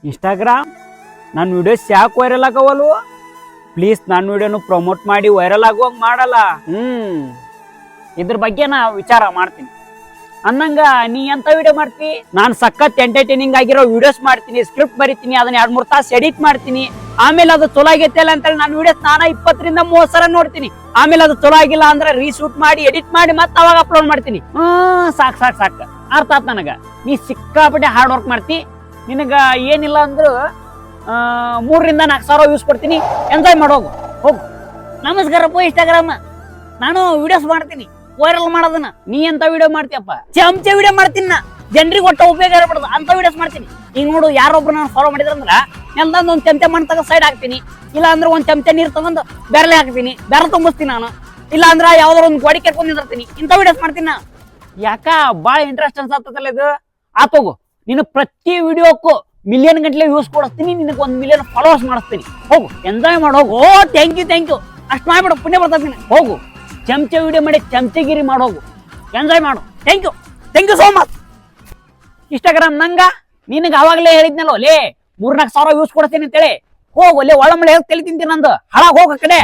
Instagram ನನ್ನ videos ಯಾಕೆ viral ಆಗವಲ್ವ? Please ನನ್ನ ವಿಡಿಯೋನು ಪ್ರಮೋಟ್ ಮಾಡಿ ವೈರಲ್ ಆಗುವಂಗೆ ಮಾಡಲ್ಲ. ಇದ್ರ ಬಗ್ಗೆ ನಾ ವಿಚಾರ ಮಾಡ್ತೀನಿ. ಅನ್ನಂಗ ನೀ ಎಂತ ವಿಡಿಯೋ ಮಾಡ್ತಿ? ನಾನು ಸಖತ್ ಎಂಟರ್ಟೈನಿಂಗ್ ಆಗಿರೋ ವಿಡಿಯೋಸ್ ಮಾಡ್ತೀನಿ, ಸ್ಕ್ರಿಪ್ಟ್ ಬರಿತೀನಿ, ಅದನ್ನ 2-3 ತಾಸು ಎಡಿಟ್ ಮಾಡ್ತೀನಿ. ಆಮೇಲೆ ಅದು ಚಲೋ ಆಗೈತೆ ಅಲ್ಲ ಅಂತೇಳಿ ನಾನು ವಿಡಿಯೋಸ್ 20 ರಿಂದ 30 ಸಲ ನೋಡ್ತೀನಿ. ಆಮೇಲೆ ಅದು ಚಲೋ ಆಗಿಲ್ಲ ಅಂದ್ರೆ ರೀಶೂಟ್ ಮಾಡಿ ಎಡಿಟ್ ಮಾಡಿ ಮತ್ತೆ ಅವಾಗ ಅಪ್ಲೋಡ್ ಮಾಡ್ತೀನಿ. ಸಾಕು ಸಾಕು ಸಾಕು, ಅರ್ಥ ಆತ್ ನನಗ. ನೀ ಸಿಕ್ಕಾಪಟ್ಟೆ ಹಾರ್ಡ್ ವರ್ಕ್ ಮಾಡ್ತಿ. ನಿನಗ ಏನಿಲ್ಲ ಅಂದ್ರು 3 ರಿಂದ 4 ಸಾವಿರ ವ್ಯೂಸ್ ಕೊಡ್ತೀನಿ. ಎಂಜಾಯ್ ಮಾಡೋಗು, ಹೋಗು. ನಮಸ್ಕಾರಪ್ಪ ಇನ್ಸ್ಟಾಗ್ರಾಮ್, ನಾನು ವಿಡಿಯೋಸ್ ಮಾಡ್ತೀನಿ, ವೈರಲ್ ಮಾಡೋದನ್ನ. ನೀ ಎಂತ ವಿಡಿಯೋ ಮಾಡ್ತೀಯಪ್ಪ? ಚಮಚ ವಿಡಿಯೋ ಮಾಡ್ತೀನಿ ನಾ, ಜನರಿಗೆ ಒಟ್ಟ ಉಪಯೋಗ ಇರಬಾರ್ದು ಅಂತ ವಿಡಿಯೋಸ್ ಮಾಡ್ತೀನಿ. ಈಗ ನೋಡು, ಯಾರೊಬ್ರು ನಾನು ಫಾಲೋ ಮಾಡಿದ್ರಂದ್ರ ಎಲ್ಲದೊಂದು ಒಂದು ಚಮಚ ಮಣ್ಣು ತಗೊಂಡು ಸೈಡ್ ಹಾಕ್ತೀನಿ, ಇಲ್ಲ ಅಂದ್ರೆ ಒಂದು ಚಮಚ ನೀರು ತಗೊಂಡು ಬೆರಳೆ ಹಾಕ್ತೀನಿ, ಬೆರಳು ತುಂಬಿಸ್ತೀನಿ ನಾನು. ಇಲ್ಲ ಅಂದ್ರೆ ಯಾವ್ದಾರು ಒಂದು ಗೋಡಿ ಕೆರ್ಕೊಂಡು ನಿಂದಿರ್ತೀನಿ. ಇಂಥ ವಿಡಿಯೋಸ್ ಮಾಡ್ತೀನಿ ನಾ. ಯಾಕ ಭಾಳ ಇಂಟ್ರೆಸ್ಟ್ ಅನ್ಸತ್ತಲ್ಲ ಇದು? ಆತೋಗು, ನೀನು ಪ್ರತಿ ವಿಡಿಯೋಕ್ಕೂ ಮಿಲಿಯನ್ ಗಂಟ್ಲೆ ವ್ಯೂಸ್ ಕೊಡಿಸ್ತೀನಿ, ನಿನಗೆ 1 ಮಿಲಿಯನ್ ಫಾಲೋವರ್ಸ್ ಮಾಡಿಸ್ತೀನಿ. ಹೋಗು, ಎಂಜಾಯ್ ಮಾಡಿ ಹೋಗು. ಥ್ಯಾಂಕ್ ಯು ಅಷ್ಟು ಮಾಡ್ಬಿಡು, ಪುಣ್ಯ ಬರ್ತದೆ. ಹೋಗು, ಚಮಚ ವಿಡಿಯೋ ಮಾಡಿ ಚಮಚಗಿರಿ ಮಾಡೋಗು, ಎಂಜಾಯ್ ಮಾಡು. Thank you so much. Instagram ನಂಗ ನಿನಗೆ ಅವಾಗಲೇ ಹೇಳಿದ್ನಲ್ಲ, ಲೇ 3-4 ಸಾವಿರ ವ್ಯೂಸ್ ಕೊಡ್ತೀನಿ ಅಂತೇಳಿ. ಹೋಗು, ಲೇ ಒಳ್ಳೆ ಮಳೆ ತಲೆ ತಿಂತೀನಿ ನಂದು. ಹಾಳಾಗ ಹೋಗ ಕಡೆ.